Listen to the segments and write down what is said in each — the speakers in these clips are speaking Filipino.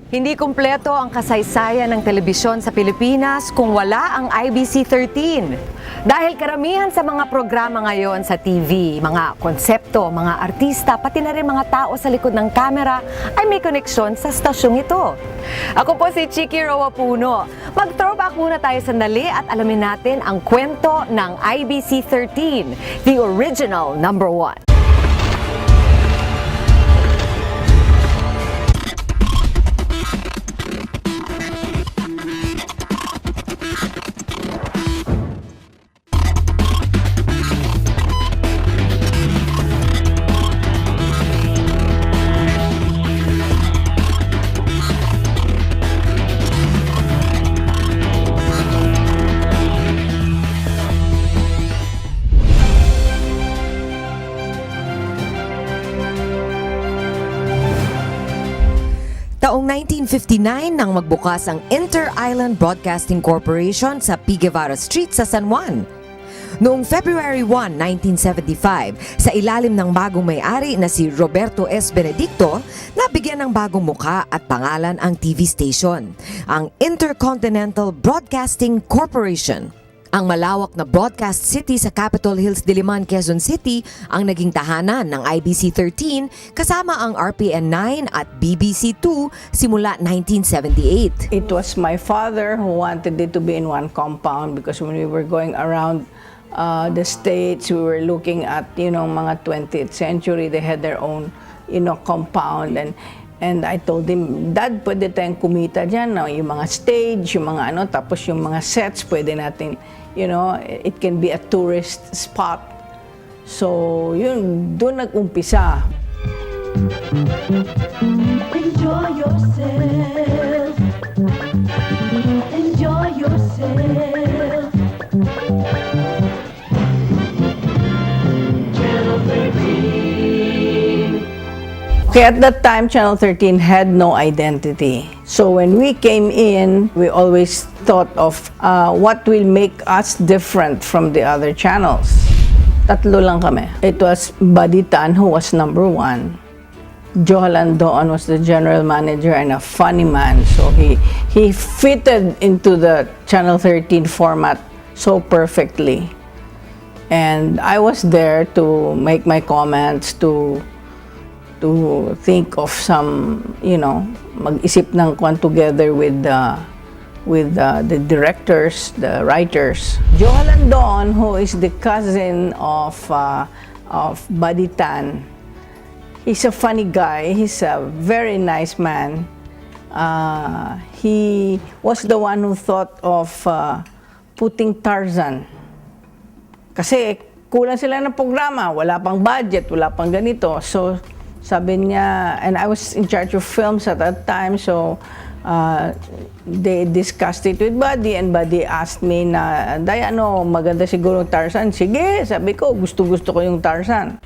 Hindi kumpleto ang kasaysayan ng telebisyon sa Pilipinas kung wala ang IBC13. Dahil karamihan sa mga programa ngayon sa TV, mga konsepto, mga artista, pati na rin mga tao sa likod ng kamera ay may koneksyon sa stasyong ito. Ako po si Chiki Roa Puno. Mag-throwback muna tayo sandali at alamin natin ang kwento ng IBC13, the original #1. Taong 1959 nang magbukas ang Inter-Island Broadcasting Corporation sa P. Guevara Street sa San Juan. Noong February 1, 1975, sa ilalim ng bagong may-ari na si Roberto S. Benedicto, nabigyan ng bagong muka at pangalan ang TV station, ang Intercontinental Broadcasting Corporation. Ang malawak na broadcast city sa Capitol Hills, Diliman, Quezon City ang naging tahanan ng IBC13 kasama ang RPN 9 at BBC 2 simula 1978. It was my father who wanted it to be in one compound because when we were going around the states, we were looking at, mga 20th century, they had their own, compound and I told him, Dad, pwede tayong kumita dyan, no? Yung mga stage, yung mga tapos yung mga sets, pwede natin, it can be a tourist spot. So, yun, doon nag-umpisa. Enjoy yourself. Enjoy yourself. Channel 13. Okay, at that time, Channel 13 had no identity. So when we came in, we always thought of what will make us different from the other channels. Tatlo lang kami. It was Buddy Tan who was #1. Johalan Doon was the general manager and a funny man. So he fitted into the Channel 13 format so perfectly. And I was there to make my comments, to think of some, mag-isip ng kwan together with the directors, the writers. Johalan Don, who is the cousin of Buddy Tan, he's a funny guy. He's a very nice man. He was the one who thought of putting Tarzan. Kasi kulang sila ng programa, wala pang budget, wala pang ganito. So, sabi niya, and I was in charge of films at that time, so they discussed it with Buddy, and Buddy asked me na, Day, maganda siguro yung Tarzan? Sige, sabi ko, gusto ko yung Tarzan.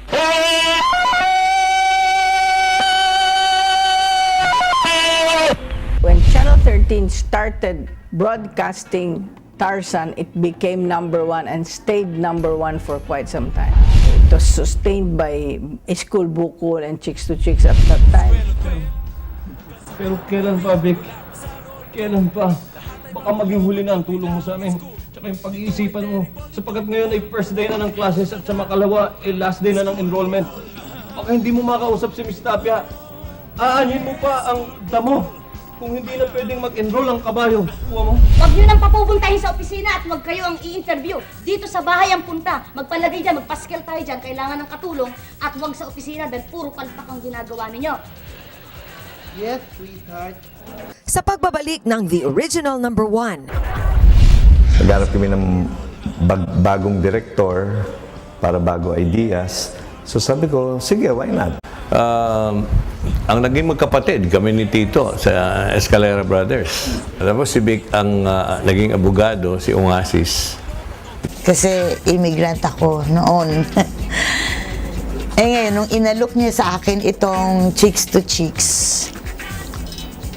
When Channel 13 started broadcasting Tarzan, it became #1 and stayed #1 for quite some time. It was sustained by School Bukol and Chicks to Chicks at that time. Pero kailan pa, Vic? Kailan pa? Baka maging huli na ang tulong mo sa amin. Tsaka yung pag-iisipan mo. Sapagkat ngayon ay first day na ng classes at sa makalawa ay last day na ng enrollment. Baka hindi mo makausap si Miss Tapia. Aanhin mo pa ang damo. Kung hindi na pwedeng mag-enroll ang kabayo. Kuha mo. Huwag nyo nang papupuntahin sa opisina at huwag kayo ang i-interview. Dito sa bahay ang punta. Magpalagay dyan, magpaskil tayo dyan. Kailangan ng katulong at huwag sa opisina dahil puro palpak ang ginagawa ninyo. Yes, sweetheart. Sa pagbabalik ng the original #1. Naghanap kami ng bagong director para bago ideas. So sabi ko, sige, why not? Ang naging magkapatid kami ni Tito sa Escalera Brothers. Alam mo, si Vic ang naging abogado, si Ongasis. Kasi immigrant ako noon. Ngayon, nung inalok niya sa akin itong Chicks to Chicks,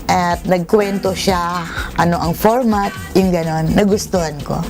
at nagkwento siya, ano ang format, yung ganon, nagustuhan ko.